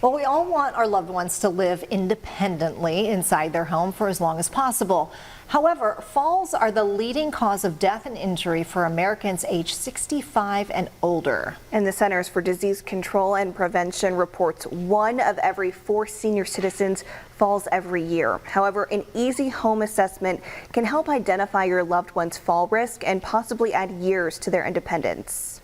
Well, we all want our loved ones to live independently inside their home for as long as possible. However, falls are the leading cause of death and injury for Americans age 65 and older. And the Centers for Disease Control and Prevention reports 1 of every 4 senior citizens falls every year. However, an easy home assessment can help identify your loved one's fall risk and possibly add years to their independence.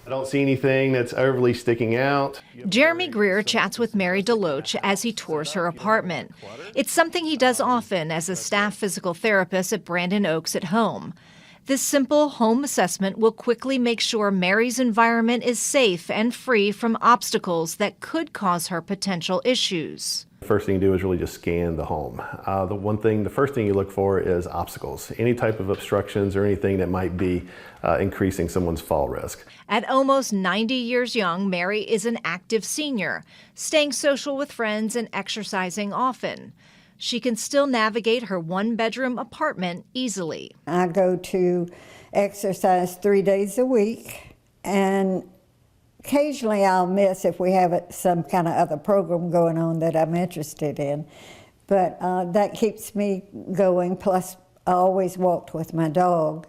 I don't see anything that's overly sticking out. Jeremy Greer chats with Mary DeLoach as he tours her apartment. It's something he does often as a staff physical therapist at Brandon Oaks at home. This simple home assessment will quickly make sure Mary's environment is safe and free from obstacles that could cause her potential issues. The first thing you do is really just scan the home. The first thing you look for is obstacles, any type of obstructions or anything that might be increasing someone's fall risk. At almost 90 years young, Mary is an active senior, staying social with friends and exercising often. She can still navigate her 1-bedroom apartment easily. I go to exercise 3 days a week, and occasionally I'll miss if we have some kind of other program going on that I'm interested in. But that keeps me going, plus I always walked with my dog.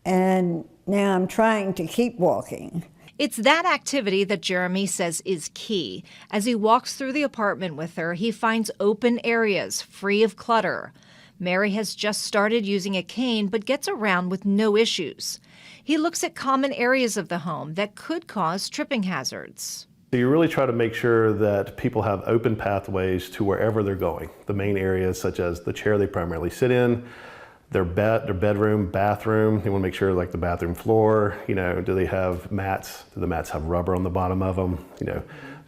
And now I'm trying to keep walking. It's that activity that Jeremy says is key. As he walks through the apartment with her, he finds open areas free of clutter. Mary has just started using a cane but gets around with no issues. He looks at common areas of the home that could cause tripping hazards. So you really try to make sure that people have open pathways to wherever they're going. The main areas such as the chair they primarily sit in, their bedroom, bathroom. They want to make sure, like the bathroom floor, do they have mats? Do the mats have rubber on the bottom of them?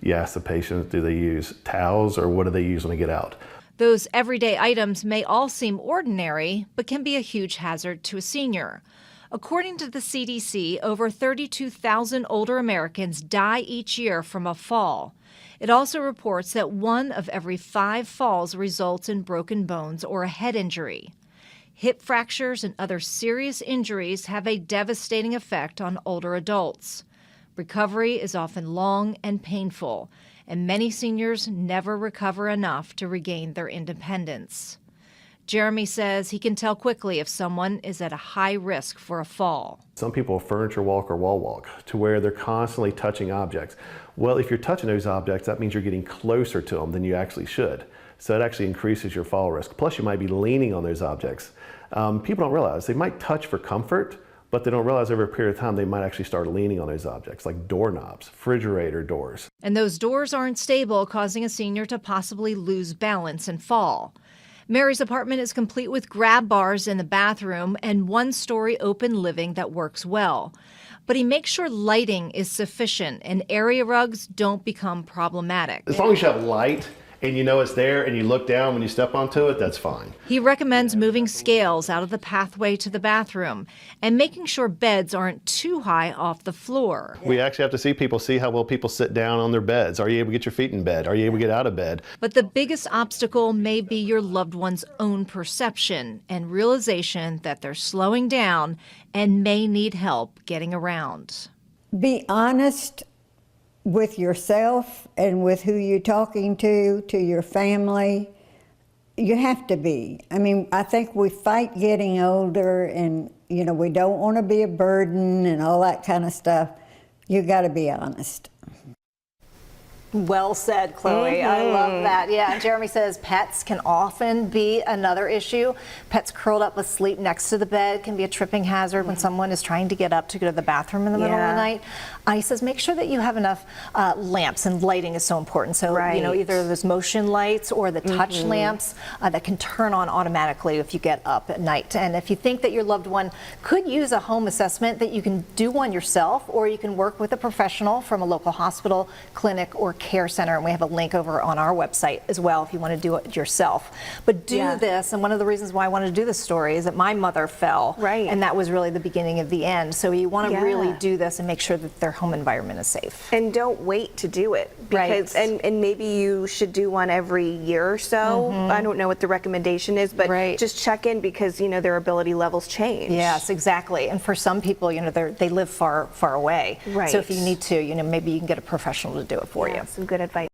You ask the patient, do they use towels or what do they use when they get out? Those everyday items may all seem ordinary, but can be a huge hazard to a senior. According to the CDC, over 32,000 older Americans die each year from a fall. It also reports that 1 of every 5 falls results in broken bones or a head injury. Hip fractures and other serious injuries have a devastating effect on older adults. Recovery is often long and painful, and many seniors never recover enough to regain their independence. Jeremy says he can tell quickly if someone is at a high risk for a fall. Some people furniture walk or wall walk to where they're constantly touching objects. Well, if you're touching those objects, that means you're getting closer to them than you actually should. So it actually increases your fall risk. Plus, you might be leaning on those objects. People don't realize they might touch for comfort, but they don't realize over a period of time they might actually start leaning on those objects, like doorknobs, refrigerator doors. And those doors aren't stable, causing a senior to possibly lose balance and fall. Mary's apartment is complete with grab bars in the bathroom and 1-story open living that works well. But he makes sure lighting is sufficient and area rugs don't become problematic. As long as you have light and you know it's there and you look down when you step onto it, that's fine. He recommends moving scales out of the pathway to the bathroom and making sure beds aren't too high off the floor. We actually have to see how well people sit down on their beds. Are you able to get your feet in bed? Are you able to get out of bed? But the biggest obstacle may be your loved one's own perception and realization that they're slowing down and may need help getting around. Be honest with yourself and with who you're talking to your family. You have to be. I mean, I think we fight getting older and, we don't want to be a burden and all that kind of stuff. You got to be honest. Well said, Chloe. I love that. Yeah, and Jeremy says pets can often be another issue. Pets curled up asleep next to the bed can be a tripping hazard when someone is trying to get up to go to the bathroom in the middle of the night. He says make sure that you have enough lamps, and lighting is so important. So, either those motion lights or the touch lamps that can turn on automatically if you get up at night. And if you think that your loved one could use a home assessment, that you can do one yourself, or you can work with a professional from a local hospital, clinic, or care center, and we have a link over on our website as well if you want to do it yourself. But do this, and one of the reasons why I wanted to do this story is that my mother fell, and that was really the beginning of the end. So you want to really do this and make sure that their home environment is safe. And don't wait to do it, because and maybe you should do one every year or so. I don't know what the recommendation is, but just check in, because their ability levels change. Yes, exactly. And for some people, they live far away. So if you need to, maybe you can get a professional to do it for you. Some good advice.